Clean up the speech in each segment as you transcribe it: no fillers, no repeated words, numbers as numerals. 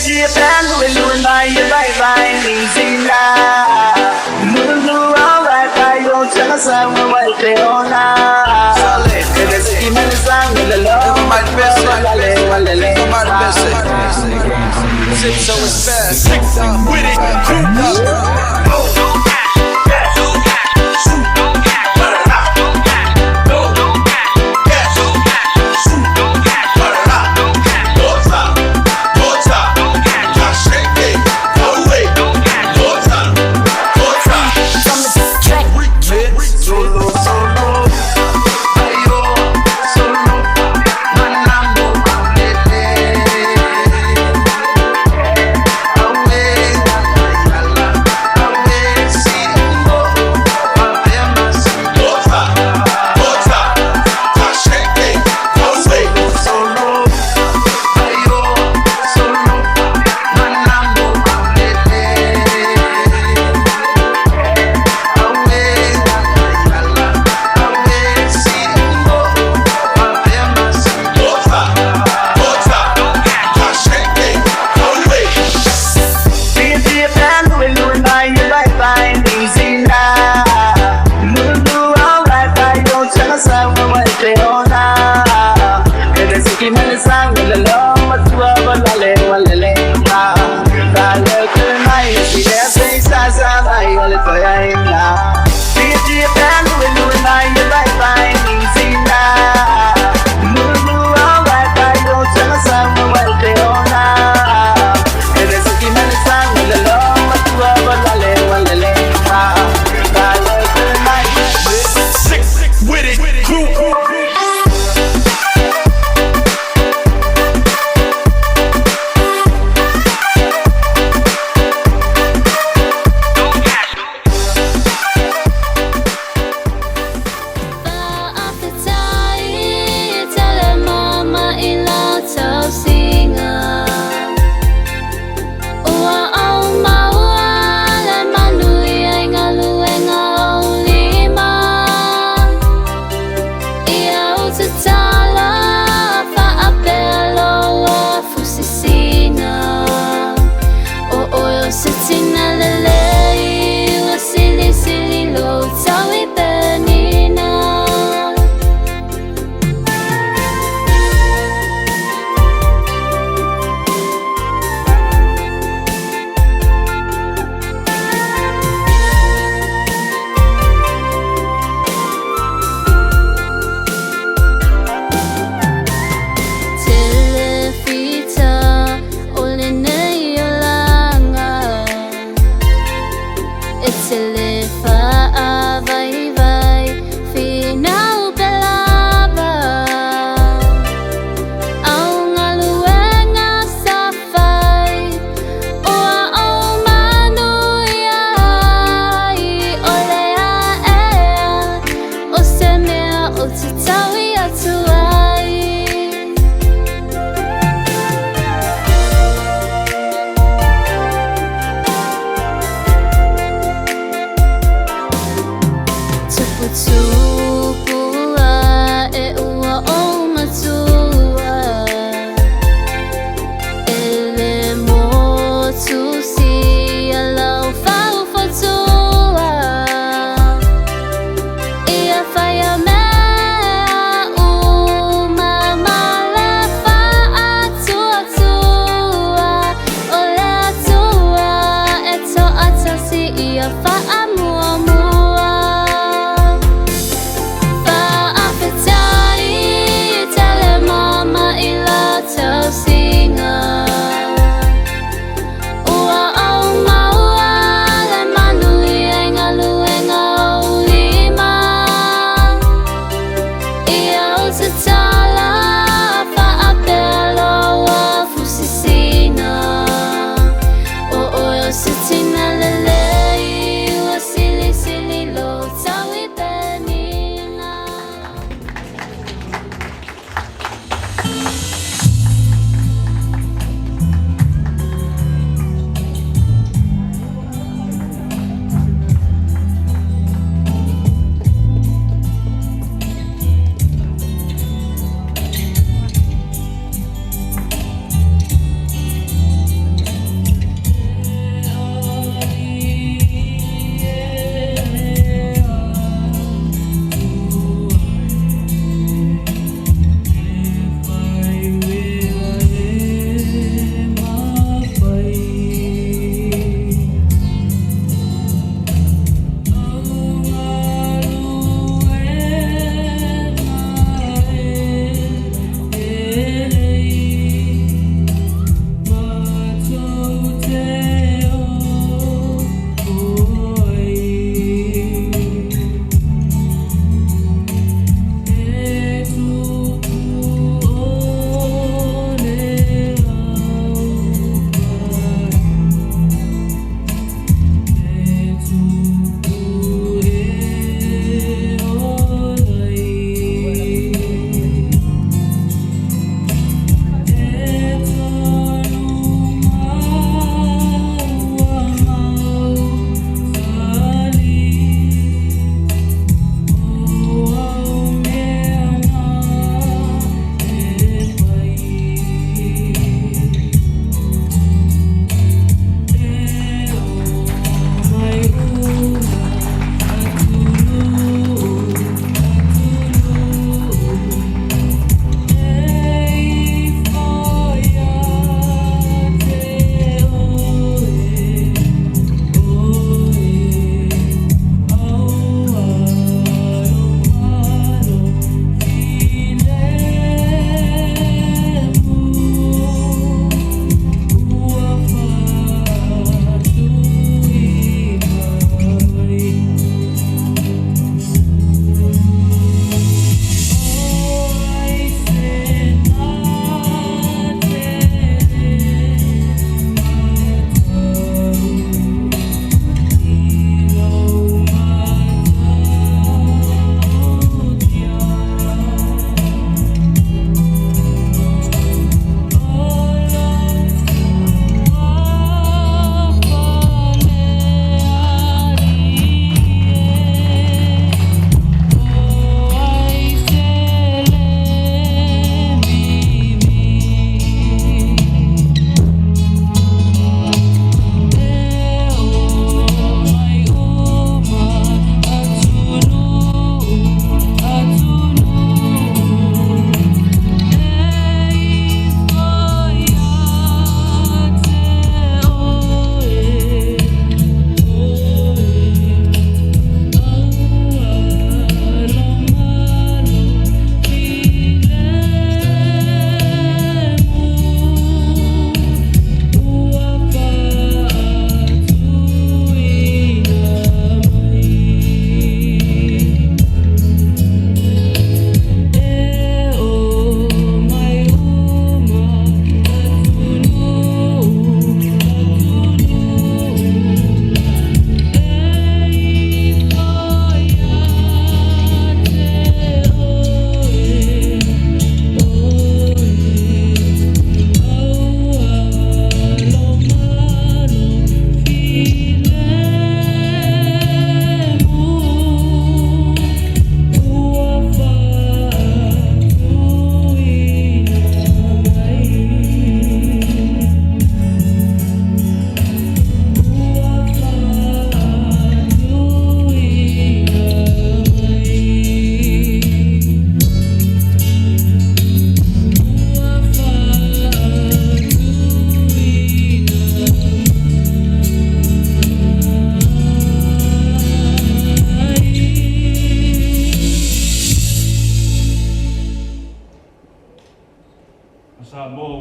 Japan, we learn by you, bye, easy now. Mulu, alright, I don't tell us I'm right there on now. And it's a human song with the love, my best, so it's fast, with it, cool up.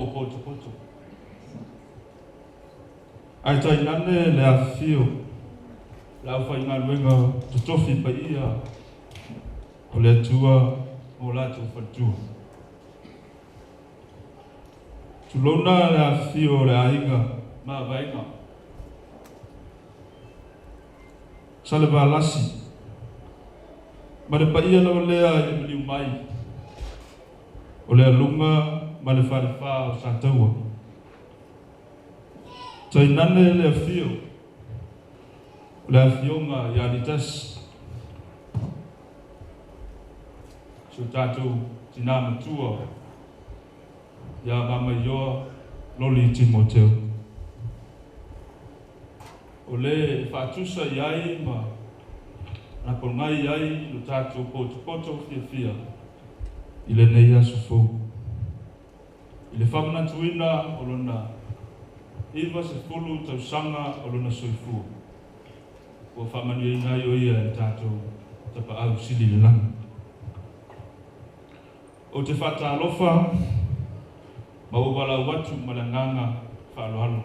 o poto. Ai tai nane le afio. La fa inga luenga totofi pa ia. O le atua o latu fatua. Tulona le afio le ainga ma vainga. Sale balasi. Ma le pa ia lau lea i maliu mai. O le alunga ma le wharefa o sataua. Tai nane le afio. O le afionga i aritas. So tātou tina matua. Ia Mamaioa Loli Timoteo. O le whaatusa iai ma na polngai iai lo tātou poto fia. I le nei aso fau. I le Faamanatuina o lona iwa se fulu Tausaga o lona soifua. Ua Faamanatuina o ia e tātou tapa au sili le langa. O te whātālofa ma uwala watu malanganga whaaloalo.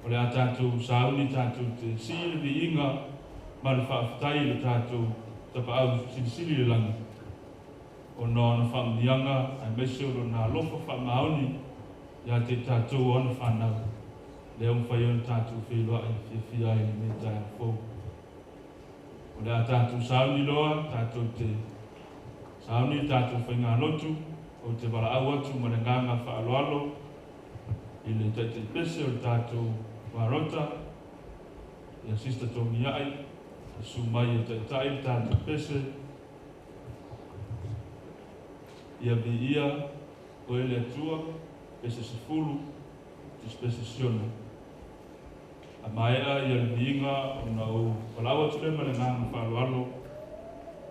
O le a tātou sauni tātou te sili vi inga ma le whaafitai le tātou tapa au sili le langa. O no whaamianga ai mese o na lofa whaamaoni ia te tātou ona whanau. Le whai on tātou whiloa i whia i me tai a fō. O le a tātou sauni loa, tātou te sauni tātou whainga lotu, o te wala au atu maranganga whaaloalo, i le te pese o tātou warota, ia sista tongi ai, i sumai e te tai tātou pese, ia vi ia, o ele atua, pese se fulu, te pese siona. A maea ia le viinga o na o walaua tule maranganga whaaloalo,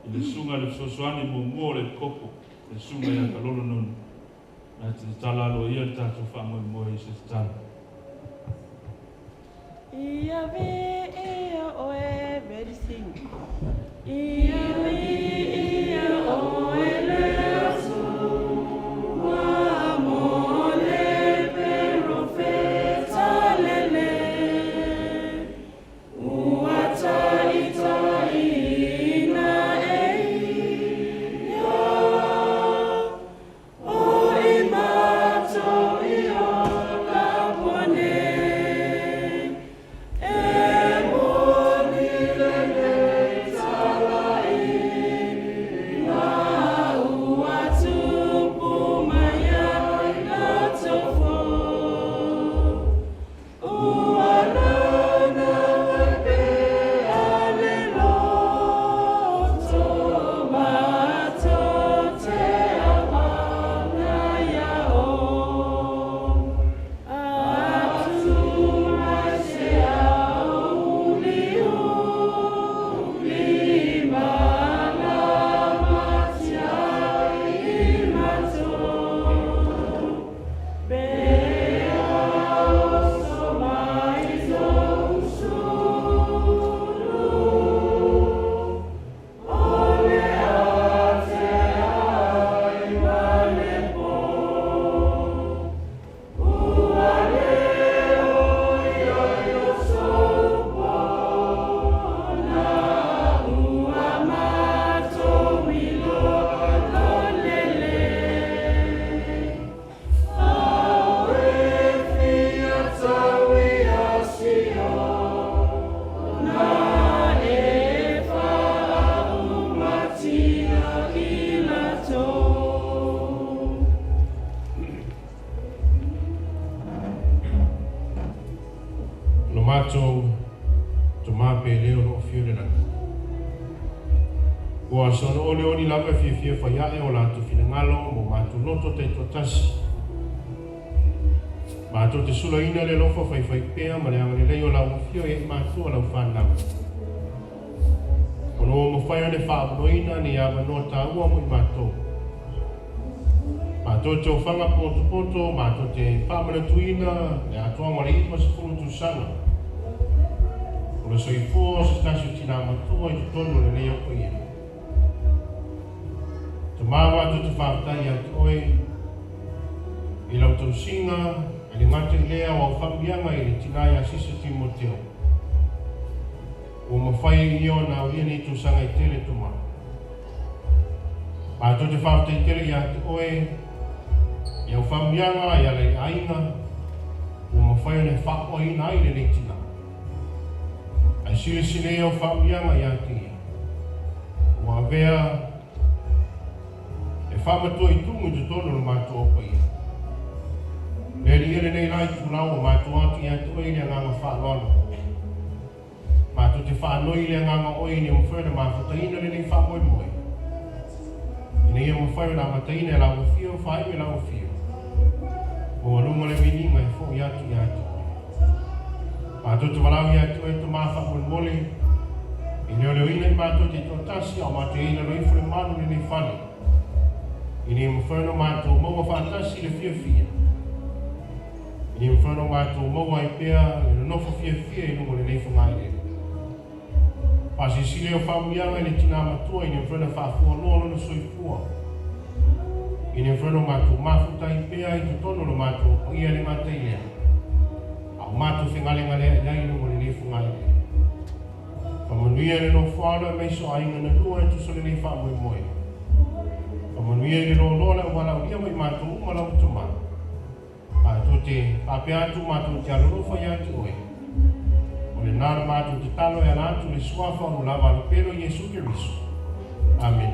i le sunga le sosoani mo le kopo, le sunga ia kalolo nonu. Na te tala alo ia le tātou whamoe i se tala. Ia ve ia oe very sing. Ia ve ia oe le asu. Wa mo le profeta lele. Uata ita ina matou to pele o no fiore na. Ua sono ole oni lava fia whaiae o la tu fina ngalo mo matou loto te totasi. Matou te sula ina le lofa whai pea ma le angare lei o la ufio e matou o la whanau. Ono mo whai ane whaamanoina ni awa noa tāua mo i matou. Matou te whanga poto, matou te Faamanatuina, le atoaga ma le iwa se fulu Tausaga. O le soifua se tasi tina matua i tutonu le lea koe ia. Te mawa tu te whaatai atu oe, I lau tausinga, le ngata I lea wa whambianga I le tinaya sisa Timoteo. Ua mawhai I ona o ni Tausaga I tele tuma. Mātou te whawtai tele I ate oe, I au whambianga I ala I ainga, ua mawhai o ne whakoina I le tina. Ai sile sile au whambianga I ate ia. Ua vea, e whamatua I tungu te tono no mātou opa ia. Neri ere nei rai tūlau o mātou atu I ate oe le nganga whaaloana. Mātou te whaanoi le nganga oe ni mwhera mawhataina le nei whamoe moe. Ina ia mwhera na mataina e lau whio, whaiwe lau whio. O alunga le mininga e fo I atu I ate oe. Mātou te walau I ate oe te mawha moe mole. I leo leo ina I mātou te tōtasi au mātou ina roi fure manu le nei whale. Ina ia mwhera mātou maua whaatasi le fia fia. Ina ia mwhera mātou maua I pēa le nofo fia fia I nungo le nei whangai le. Pasi sile o whamuianga I le tina matua I ni mwhera whaafua loa lona soifua. I ni mwhera mātou mafuta I pēa I tutono lo mātou o ia le mata I lea. Au mātou whengalenga lea I nungo le nei whangai le. Whamanuia le no whaara mei so ainga na lua e tuso le nei whamoe moe. Whamanuia le no lola wala uia mai mātou umala utuma. Mātou te pāpea atu mātou te alorofa I atu oe. O le nāra mātou te talo e ala atu le suafa o lava le pero Yesu Keriso. Amen.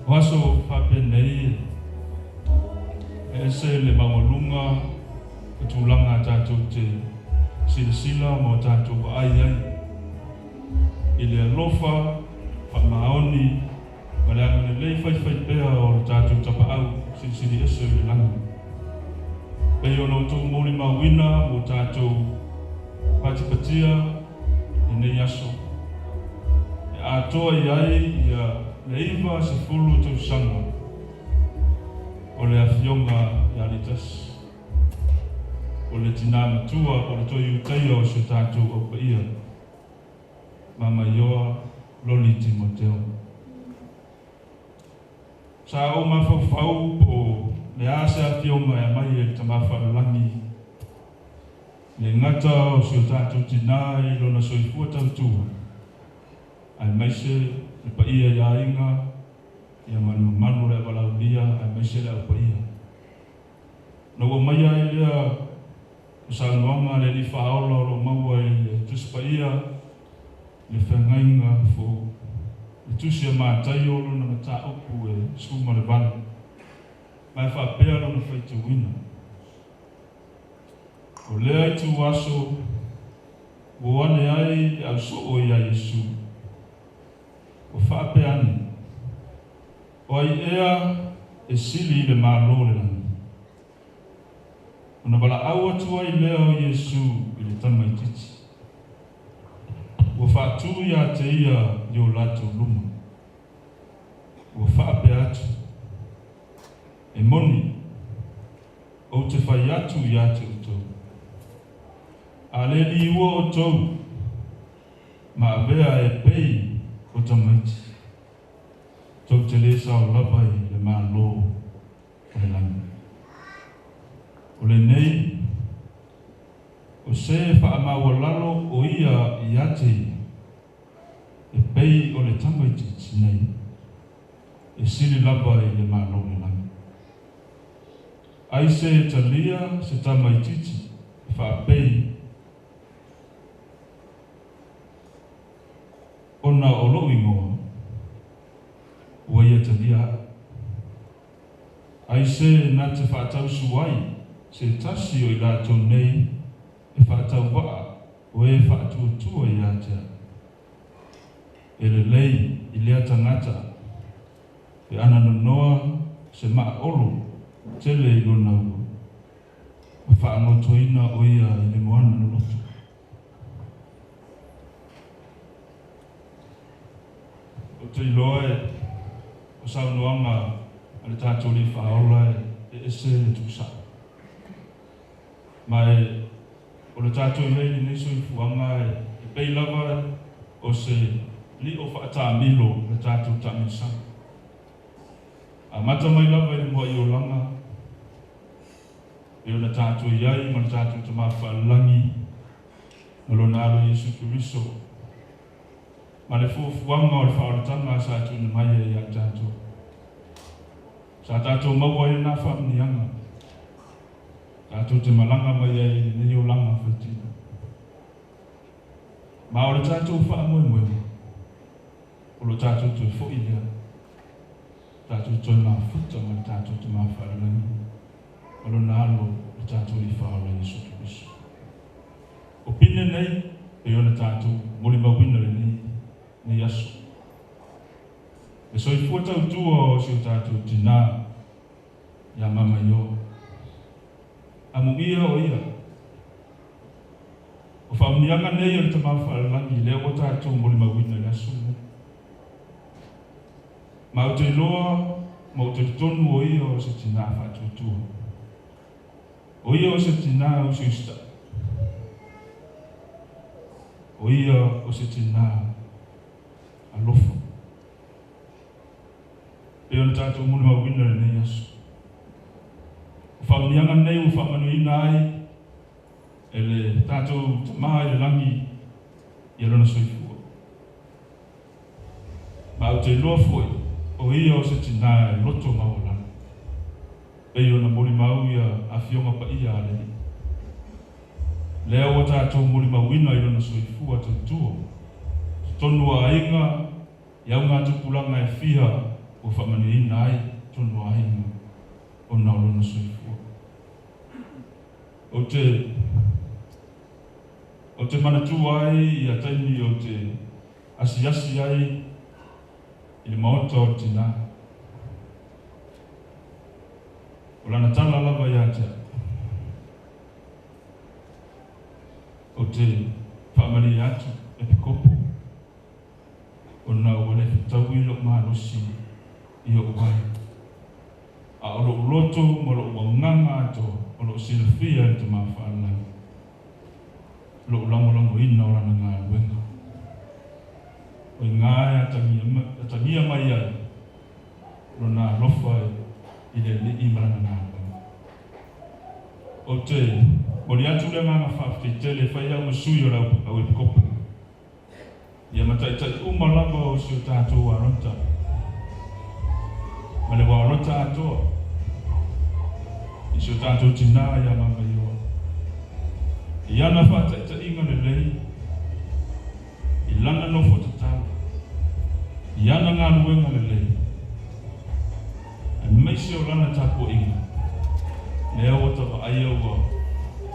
Waso whape nei e se le mawalunga e tūlanga tātou te silasila mo tātou ai ai. I le alofa, whamaoni, ma le angane lei whai pēa o le tātou tapa au silasili ese le langi. Pei ono tō mōri mawina mo tātou patipatia I nei aso. E atoa I ai ia le iwa se fulu Tausaga o le awhionga I alitas o le tina matua o le toi utaia o se tātou o paia Mamaioa Loli Timoteo. Sa o mawhawhau po le ase awhionga e mai e tamawhalalangi le ngata o se tātou tina I lona soifua tautua ai maise le paia ia inga ia manu le walaulia ai maise le paia. No o mai ai lea o saunoanga le li whaolo lo maua le tusi paia le whangainga fo le tusi a mātai o lona mata opu e skuma le vana. Mai whapea lona whaitu wina. O lea I tu aso o ane ai au so o ia Yesu. O whaapeani. O ai ea e sili le mālo le lani. O na wala au atua I lea o Yesu I le tamaititi. O whaatu ia te ia I o lato luma. O whaape atu. E moni. O te whai atu ia te utou. A le li ua o tou. Ma avea e pei o tamaiti. Tau te le sao labai le mālo o le langi. O le nei, o se whaamaua lalo o ia I ate e pei o le tamaiti tinei. E sili labai le mālo le langi. Ai se talia se tamaititi whaapei ona o lo ingoa ua ia talia. Ai se na te whaatau suai se tasi o I lato nei e whaatau waa o e whaatuatua I atea. E le lei I lea tangata e ana noa se maa olo tele I lona ua. O whaangotoina o ia I le moana no lotu. O te iloa o saunoanga a le tātou li whaola e ese le tūsa. Mai o le tātou nei ni neso I fuanga pei lava o se li o whaatamilo le tātou tamisa. A mata mai lava i mua i o langa, e o na tātou iai ma na tātou tama whaalangi, ma lo nalo Yesu Kiriso. Ma le fuafuanga o le whaoratanga sa tu na mai e a tātou. Sa tātou maua e nā whaamnianga. Tātou te malanga mai e ni o langa whatina. Ma o le tātou whaamoe. O lo tātou te whoilea. Tātou toi mā futa ma le tātou te mā whaalangi. O lo nalo le tātou i whaola Yesu Kiriso. O pine nei, e o na tātou mori mawina le ni yaso. E so i fuatau tua o si o tātou tina ia Mamaioa. Amu ia o ia. O whaamianga nei o le tamau whaalangi leo o tātou mori mawina le aso. Ma o te loa, ma o te tonu o ia o se tina whātou tua. O ia o se tina o se usta. O ia o se tina alofa. E o na tātou mori mawina le nei aso. O whaamianga nei o whaamanuina ai, e le tātou maa e le langi i alona soifua. Ma o te loa foi, o ia o se tina e loto maolana. E o na mori mau ia a fionga pa ia ale. Lea o tātou mori mawina i alona soifua te tuo. Tonu a inga, iau ngā tupulanga e fia o whaamanuina ai, tonu a inga o na alona soifua. O te manatu ai i a taimi o te asi ai i le maota o tina. O lana tala lava i atea. O te whaamari atu e pikopo. O na wale tau i lo mahalosi i o wai. A oro uloto mo lo wanganga ato o lo silfia i te mawhaalai. Lo ulango ina o rana ngā wenga. O i ngāe atangia mai ai. Lo nā lofa i le li marana ngā wenga. O te mori atu le ngā whaafte tele whai au masui o rau au e pikopo. Ia mataitai umalanga o si o tātou aronta. Ma le warota atoa. I si o tātou tina ia Mamaioa. I ana whātaita inga le lei. I lana nofo te tāu. I ana ngā nuenga le lei. E meise o lana tāpo inga. Le awa tawa ai aua.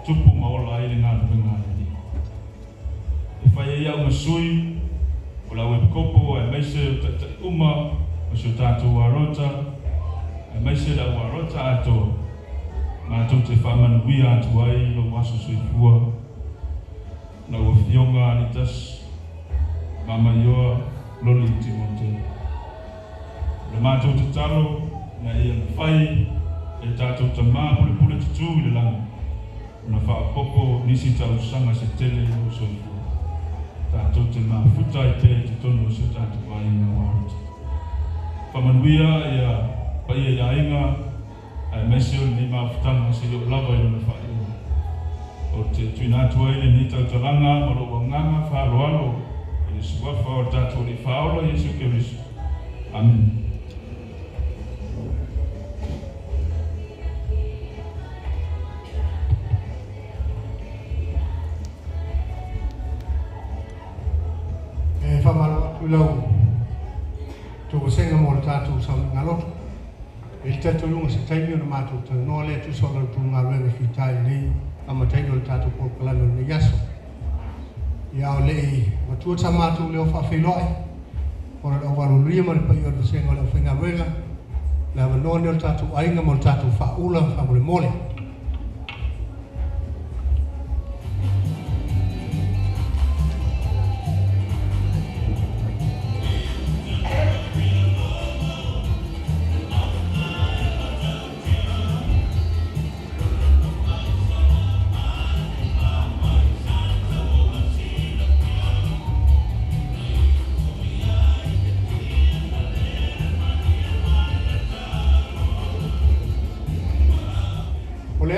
Tupu maola ai le ngā nuenga le lei. E whai e au masui. O lau e kopo e meise o taita uma. O si o tātou arota. E meise la arota atoa. Ma tau te whaamanuia atu ai lo waso soifua. Na ua fionga anitas Mamaioa Loli Timoteo. Le mātou te talo na ia na whai e tātou ta mā pule tutu i le langa. Na whaapoko nisi Tausaga se tele o soifua. Tātou te mā futa i te tonu o se tātou ai ngā warata. Whaamanuia ia pai e ainga ai mesio ni mafutanga se yo lava i lona whaia. O te tuina atua i ni tautaranga, maro wanganga, whaaloalo, i suafa o tātou ni whaola Yesu Kiriso. Amen. E whamaro atu lau, tō senga mo le tātou sa ngā loto. E te tulunga se taimi o na mātou ta noa lea tu sola tu ngā ruenga ki tai nei a mataino le tātou polkalano ne yaso. Ia o lei matua ta mātou leo whawhiloai. Ora o waru ria mani pai o le senga leo whinga ruenga. Le hawa noa leo tātou ainga mo le tātou whaula whamole mole.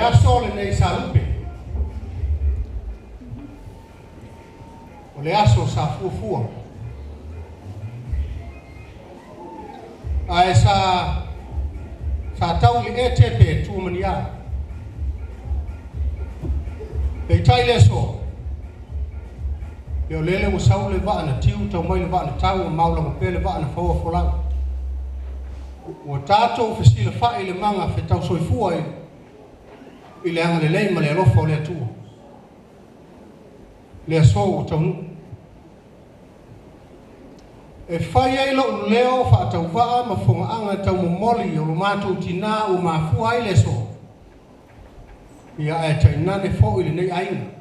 le aso le nei salupe. O le aso sa fuafua. Ai sa tau le e tepe tu mania. Pei tai le so. Yo lele mo sau le va na tiu tau mai le va na tau maula mo pele va na fo fo la. O tato fesile fa ile manga fe tau soifua ile anga le lei ma le alofa o le atua. Le aso o tau e fai ai lo leo fa tau va ma fonga anga tau mo moli o lo matou tina o ma fu ai le so. Ia e tai nane fo ile nei ainga.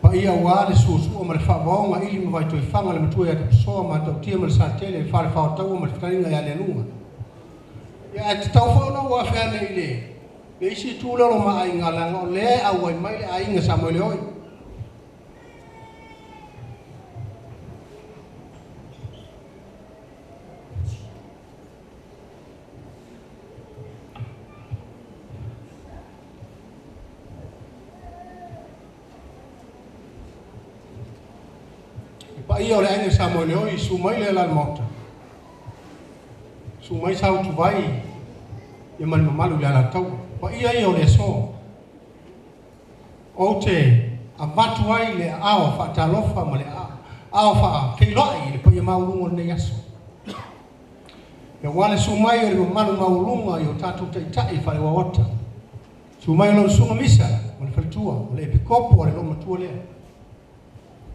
Pa ia wa le susu o ma le fa vaonga ili ma vai toi fanga le matua ia te soa ma tau tia ma le sa tele e fare fa tau ma le fitaringa ia le lunga. Ia e te tau fo na ua fea nei le. Le isi tu lolo ma ainga langa o le au ai mai le ainga sa mo le oi. Pa ia o le ainga sa mo le oi su mai le la mota. Su mai sa tu vai ia mali mamalu le ala tau. Pa ia o le so. O te a matu ai le ao fa talofa ma le ao fa keiloi le pa ia maulunga le yaso. Ia wale su mai o le mamalu maulunga i o tatu taitai fa le wawata. Su mai o le sunga misa ma le faltua ma le epikopo o le lo matua lea.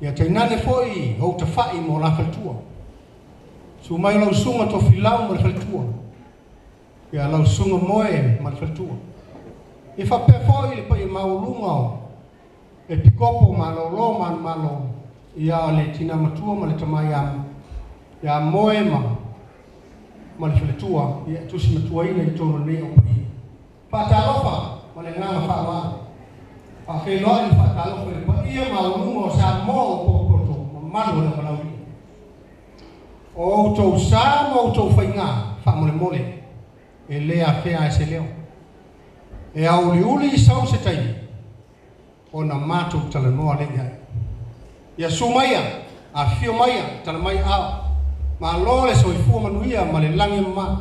Ia te nane foi o te fai mo la faltua. Su mai lau sunga to filau mo la faltua. Ia lau sunga moe mo la faltua. E fa pe foi le pa i maulunga e pikopo ma lo lo man malo. Ia le tina matua ma le tamai ia moe ma la faltua. Ia tusi matua ina i tono ne o pa i. Pa talofa ma le ngama fa ma. Pa ke loa fa talofa le pa ia maulunga sa mo ko malu le malau. O Tausaga mo Tausaga fa mole mole e le a fea e se leo e au uli sau se tai o na matou tala noa le ia ia sumaya a fio maya tala mai a ma lole so i fu manuia ma le langi ma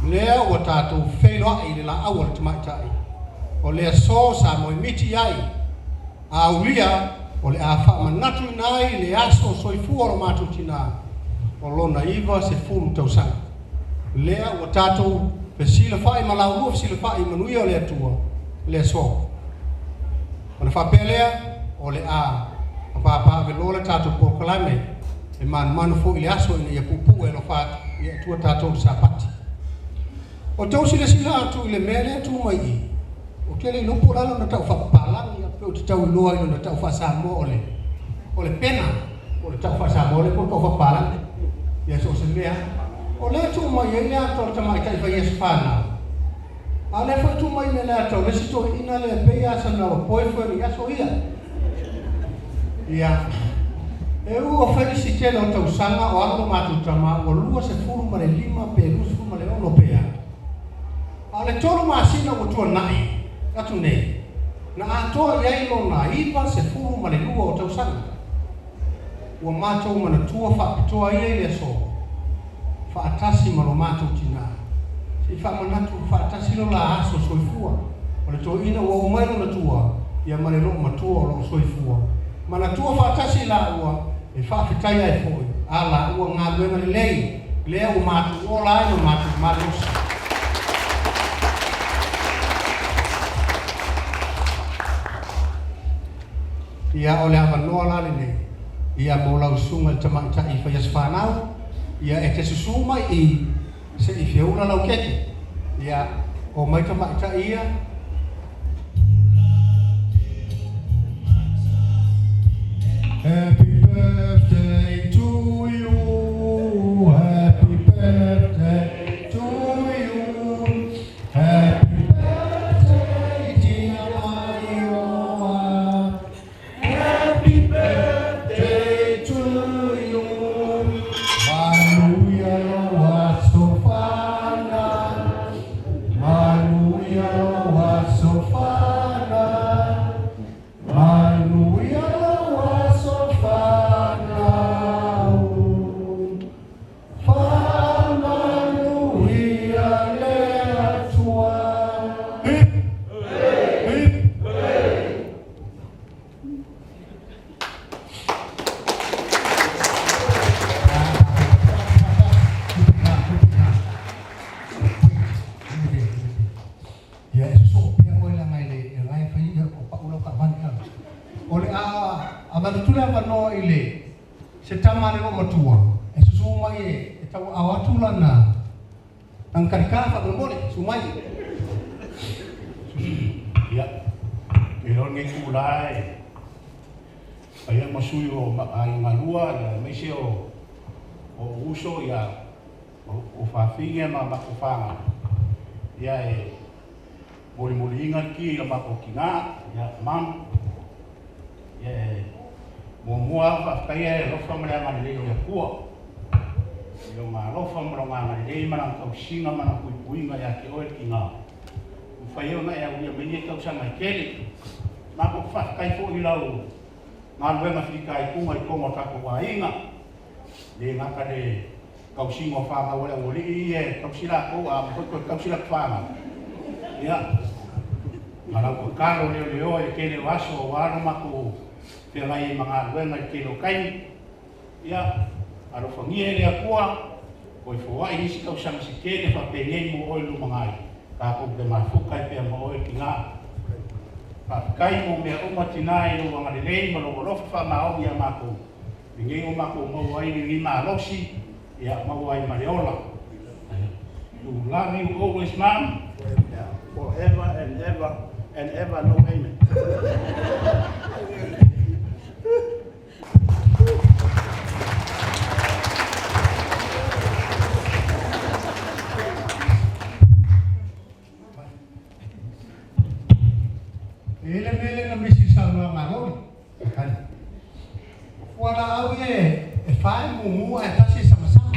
le o tatou felo ai le la awal te mai tai o le so sa mo miti ai a ulia o le a Faamanatuina ai le aso so i fu o matou tina o lona iva se fulu Tausaga. Lea o tatou pe sila fai malau lua sila fai manuia o le atua le so. O le whapelea o le a whapa velola tatou pokalame e manu fo i le aso ina ia pupu e lo fatu i atua tatou sapati. O tau sila atu i le mele atu mai i. O kele lupu lalo na tau whapalangi a peo te tau iloa ino na tau whasamo o le pena o le tau whasamo o le tau whapalangi. Ia so se mea o le tu mai e lea tau tamai tai whai espana a le whai tu mai ne lea tau le sito ina le pea sa na o poe whai ia so ia ia e ua whai si tele o Tausaga o alo matu tama o lua se furu ma le lima pe lua se furu ma le ono pea a le tolu maasina o tua nai atu nei na atoa iai lo na iwa se furu ma le lua o Tausaga ua matou mana tua whaapitoa ia i le so whaatasi ma lo matou tina se whaamanatu whaatasi lo la aso soifua o le tō ina ua umailo na tua ia ma le lo matua o lo soifua mana tua whaatasi la ua e whaafitai ai foi ala ua ngā luenga le lei lea ua matou o la ino matou malusi ia o le avanoa la le nei ia mo lau sunga le tamaitai whai as whanau ia e te susu mai i se i whiaura lau keke ia o mai tamaitai ia Happy birthday to you Happy birthday to you Happy birthday dear Mamaioa Happy birthday to you Manuia loa sofana Manuia le se tamane lo matua e susuma e tau awatula na ang karikafa mo mole sumai ya pero ngai kulai ai mo suyo ai ngalua ya mese o uso ya o fafinga ma makufanga ya e moli ingat ki la makokinga ya mam ya mua fa kaya lo from la ngale ya kuo yo ma lo from ro ngale mana ka singa mana kuinga ya ki o kinga fa yo na ya uya meni ka usanga kele ma ko fa kai fo ilau ma lo ma fika ai kunga i kongo ka ko wainga le ngaka de ka usinga fa ma wala woli e ka usila ko a ko ka usila fa ya mana ko karo le o e kele waso waro ma ko pe mai mga luenga kilo kai ya aro fangie le akua ko fo ai isi ka usang si kele fa pe nei mo oi lu mangai ka ko de ma fu kai pe mo oi kinga fa kai mo me o matinai lu wanga le nei mo lo fa ma o ya ma ko ningi o ma ko mo ai ni ma losi ya ma ai mariola to love you always mom Yeah, forever and ever, no amen. Ele na misi salwa ngalo kan wala awe e fai mu e tasi sama-sama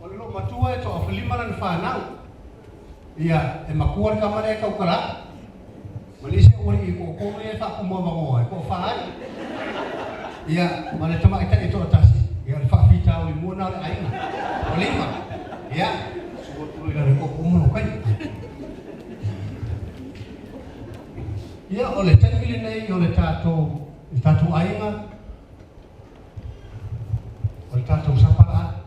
lo matua e to aflima na fanau ia e makuar kamare ka ukara malise ori ko ko me fa ko mo mo ko fai ia mana tama ita itu tasi ia fa fita ori mo na ai na olima ia suot ri la ko mo kai ia ole tangile nei ole tato ainga ole tato sapara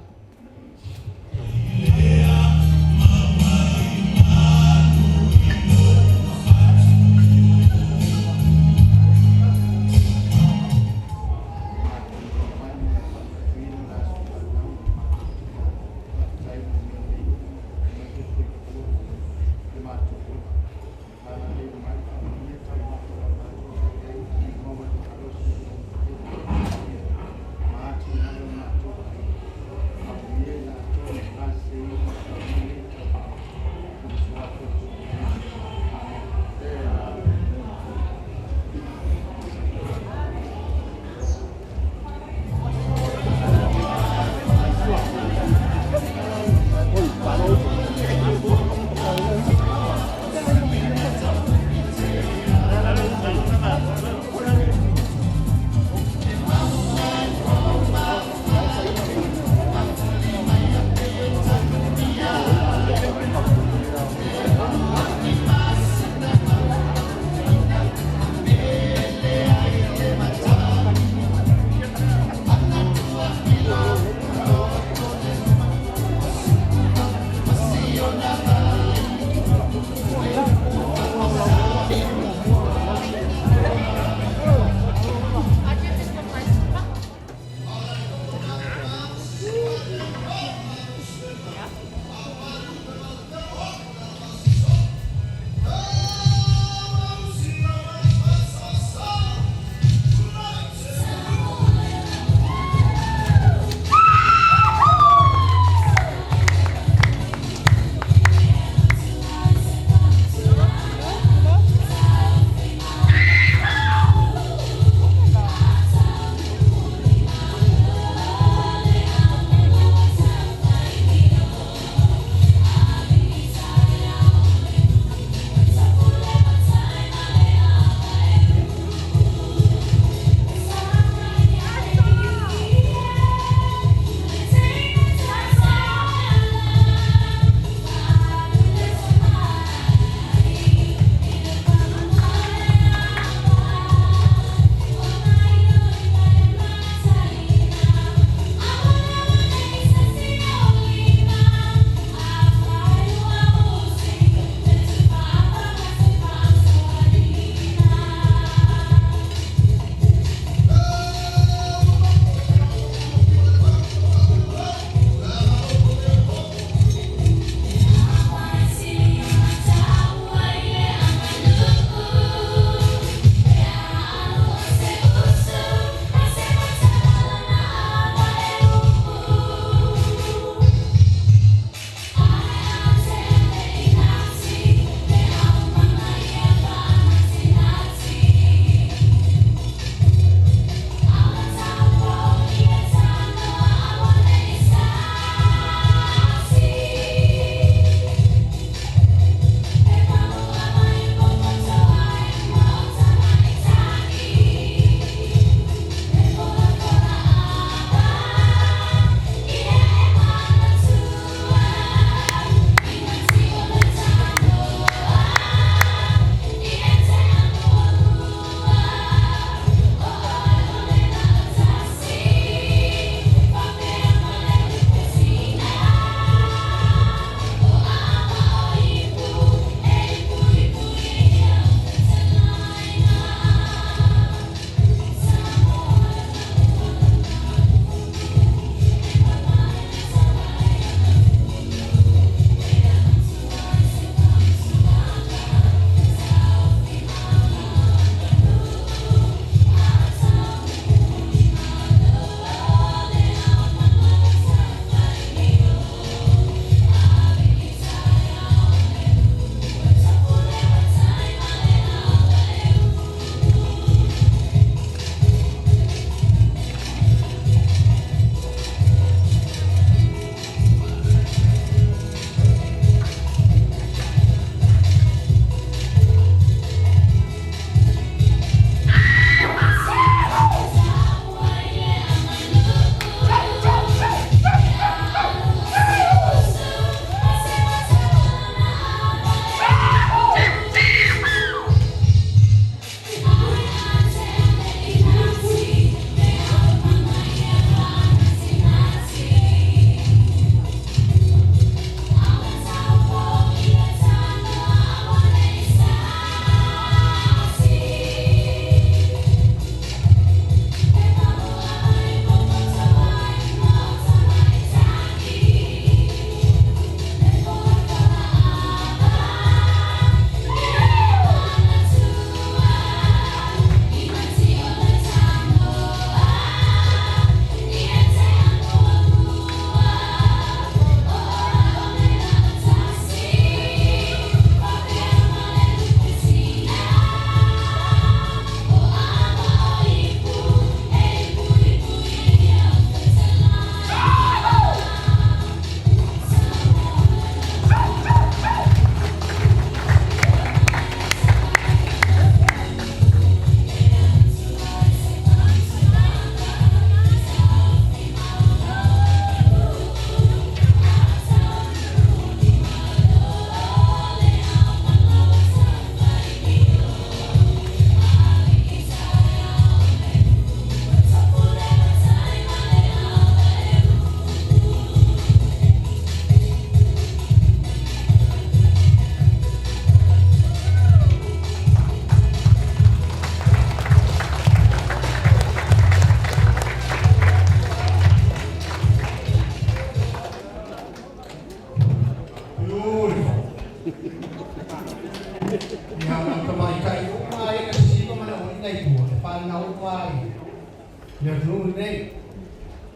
tungu nei.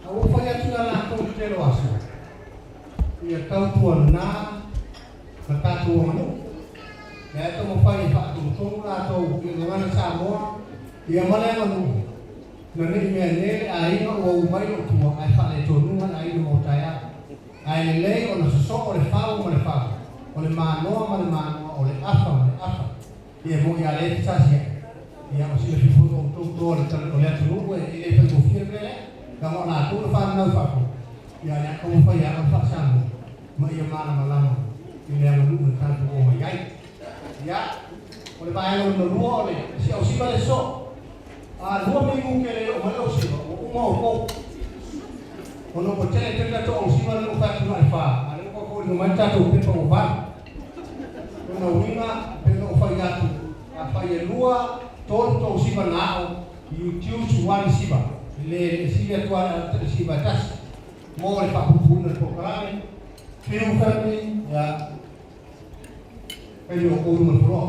Au fai atu na ko te lo aso. Ia kau tuan na tatu manu. Ya to mo fai fa tu tungu na to ki ngana sa mo. Ia male manu. Na ni me ne ai no o mai o tu ai fa le to nu ai no taya. Ai le o na so o le fa o le fa. O le mano o le afa. Ia mo ia le tsasia. Ia mo sila fifu o to le tala o le atu e le fa go fie pele. Ka mo na tu fa na fa ko. Ia ya ko fa ya fa sa mo. Ma ia mana malama. Ia le lu ka tu o mai ai. Ya. O le vai o no ruo le si o si vale so. A ruo mi mu ke le o mai o si o mo ko. O no po tele tele to o si vale o fa tu na fa. Ale ko ko no mai ta to pe o va. Una winga pelo fai atu a fai lua tonto siba nao you choose one siba le siba tua siba tas mo le pa pupuna ko karane fiu kami ya pelo ko no pro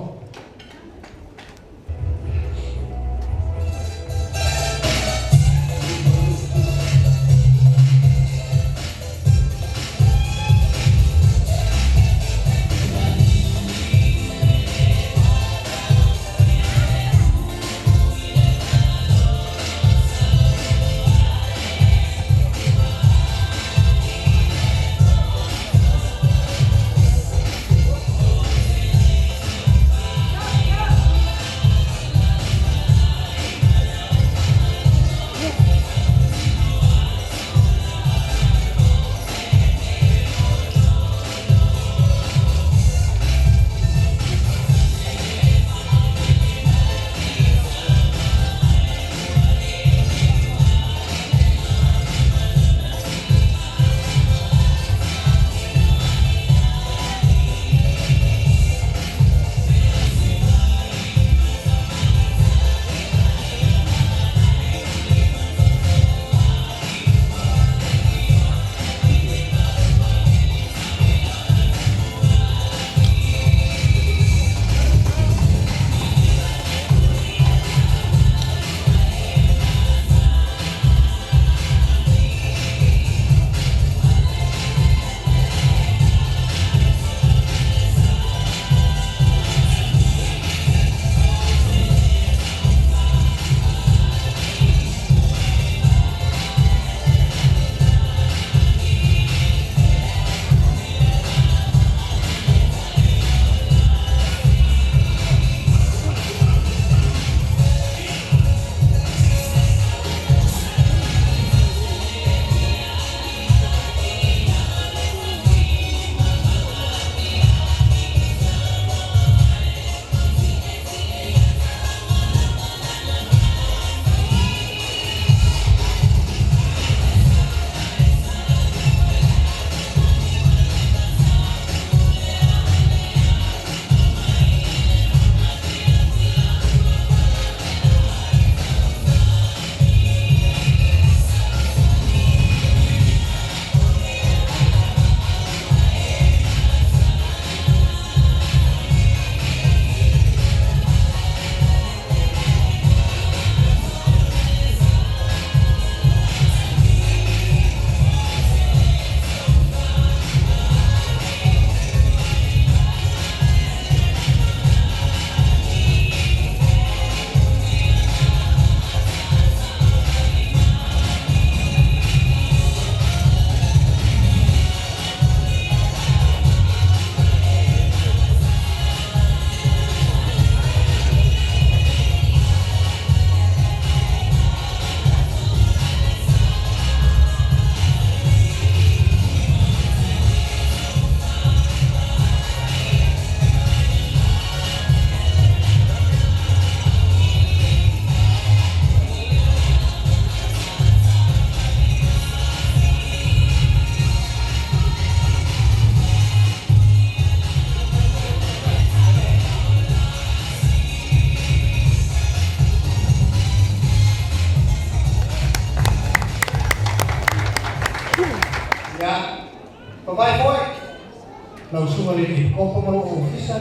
lau suma le i kopo malo o fisa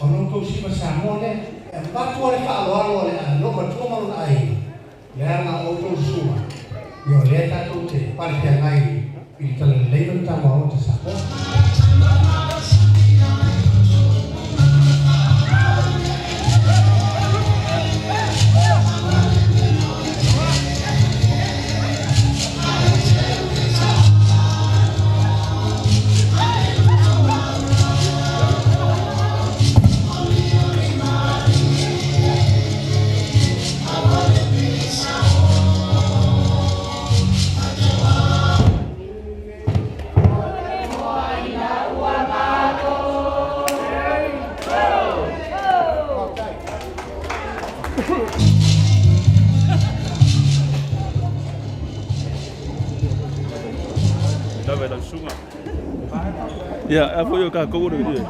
o no to si pasamo le e patu ale fa alo ale a no ma tu malo ai Lea ngā oto sua. Yo lea tātou te parikia ngai I tala leiro tama o te sako. Ya, apa yo ka ko ro dia.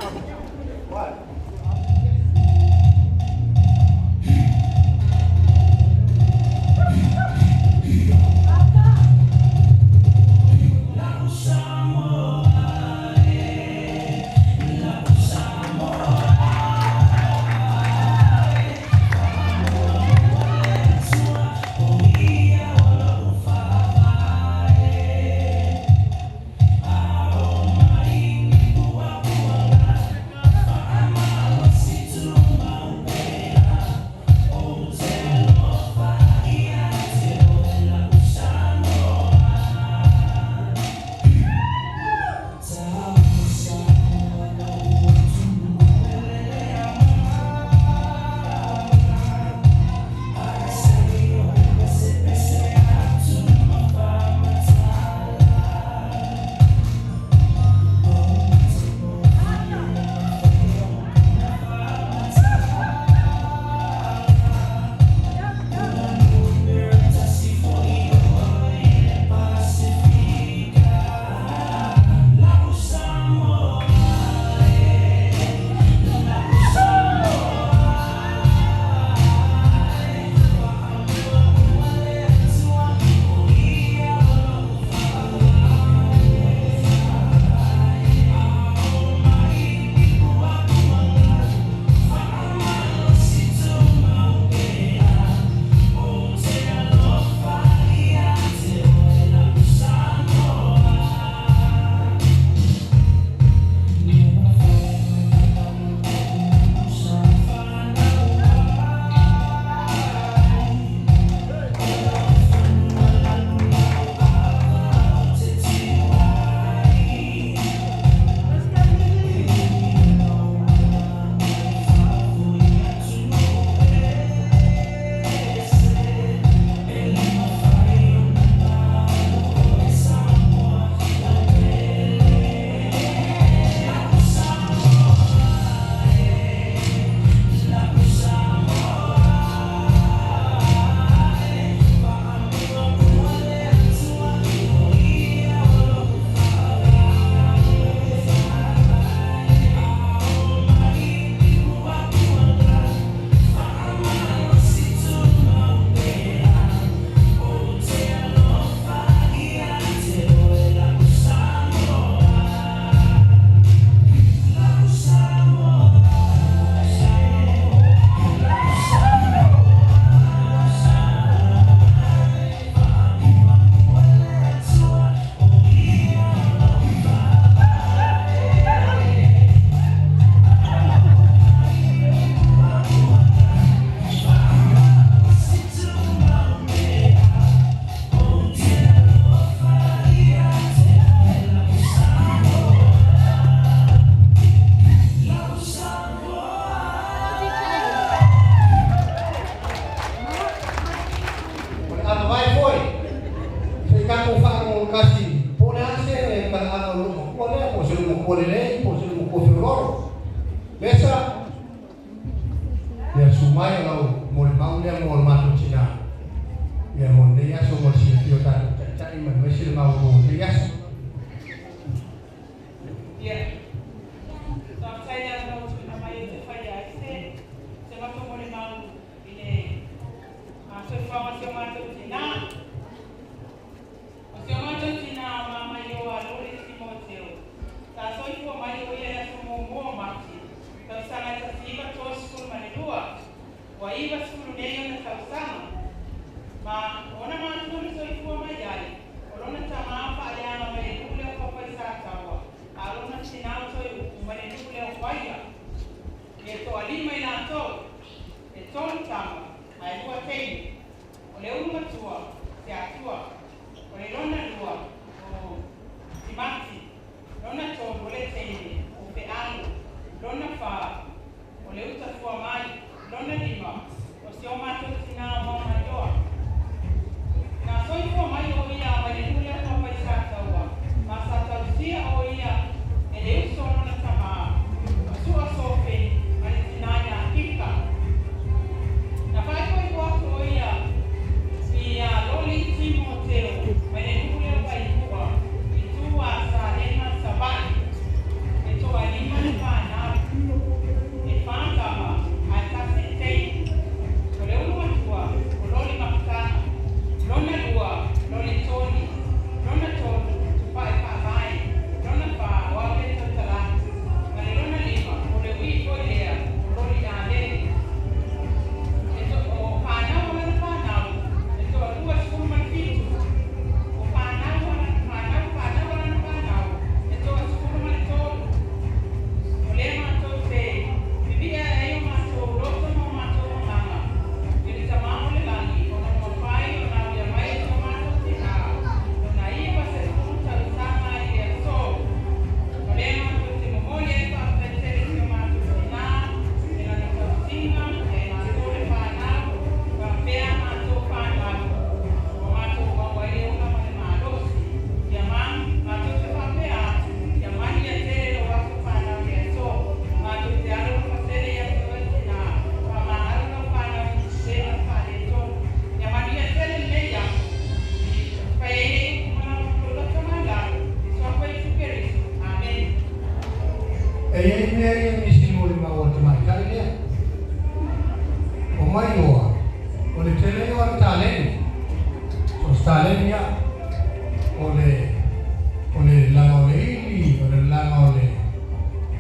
Mamaioa Loli Timoteo. Tausaga Mamaioa Tausaga Tasiva Toskul Manilua. Waiva Sulu Neo na Tausaga. Ma ia misi mo lima o te mai kai lea. O mai oa, o le tele o le taleni. O taleni ia, o le langa o le ili, o le langa o le.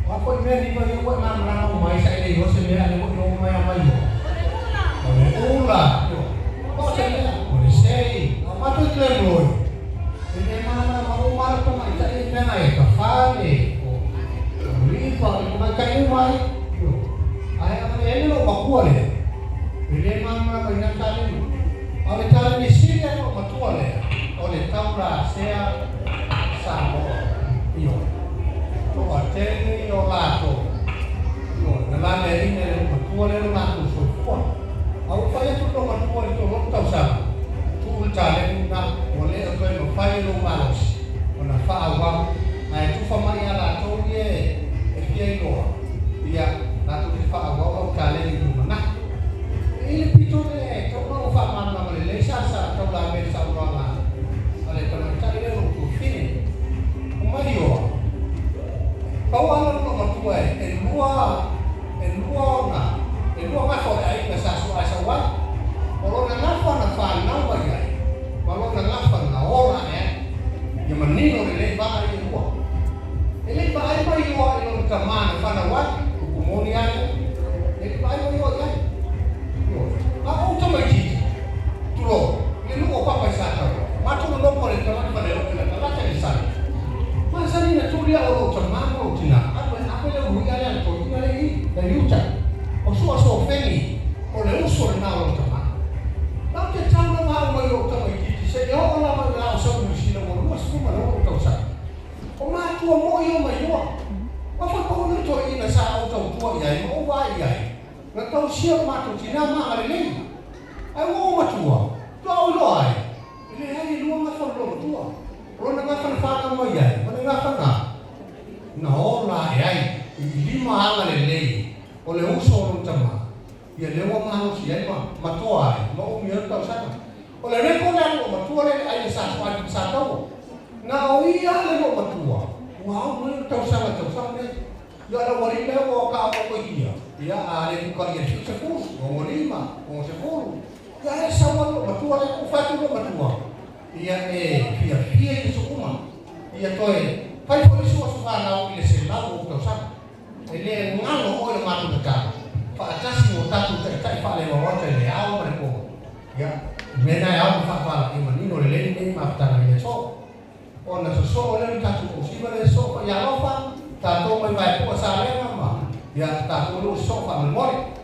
Apa i mea ni mai o koe mamranga o mai sa ele i ose mea le koe o mai a mai oa. O le ula, o se mea, o le sei, o mato i tle mloi. E le mana ma o mara to mai ta e pena e ka fale, o rifa, o mai kai mai. Ai a mai ele o makua le. E le mana ma ina taleni. O le taleni sile o matua le. O le taura sea sa mo. Io. O a tele o lato. Io, na la le ine le matua le lato so fua. Au fai tu no matua le to lo Tausaga. Tu taleni na o le o koe no fai lo malos. O na faawa. Ai tu fa mai ala to ye e fia i loa. Ia, na tu te faawa o taleni tu mana. Ele pito le to no fa mana le le sa to la me sa ro la. Ale to na ta le no ku fini. O Mamaioa. Kau ana no matua e lua na. E lua ma fo ai na sa su ai sa wa. O lo na fa na fa na wa ya. Ma lo na fa na ora e. Ia manino le ba ai lua. Ele ba ai mai yo ai lo ka mana fa na wa. Ku moni ai. Ele ba ai yo ya. Ako uta mai titi. Tulo. Ni luko papa isata. Matu no lopo le tala pa le o le tala ta isata. Ma sani na tulia o to mama o tina. Ako le ui ale to ina le i. Le yuta. O so feni. O le uso le na o to mama. Na te tanga ma mai o to mai titi. Se yo la ma la o so ni sina mo no su ma no to sa. O ma tu mo yo mai yo. Ma fa ko no to ina sa o to to ia o wa ia. Na tau sia matou tina ma ale nei. Ai o matua. Tu au loi. Ele ai lua ma fa lo tua. Rona ma fa fa mo ia. Ma na fa na. Na ola ai. Lima ala le nei. O le uso o tama. Ia le wa ma no sia ma matua ai. Ma o mi ta sa. O le reko na o matua le ai sa sa tau. Na o ia le mo matua. Wow, mo ta sa ne. Yo era wari le o ka ko ia. Ia ale ko ia se fu, o lima, o se fu. Ya esa wa matua le ku fatu lo matua. Ia fia so uma. Ia toe. Pai po iso so na o ile se la o to sa. Ele ngalo o le matu de ka. Fa atasi o tatu tai fa le wa le au le ko. Ia mena au fa i manino le ni ma ta na so. Ona so le tatu o si le so ya lo fa. Tato mai vai po sa le ma. Ya tato lo so fa me mori.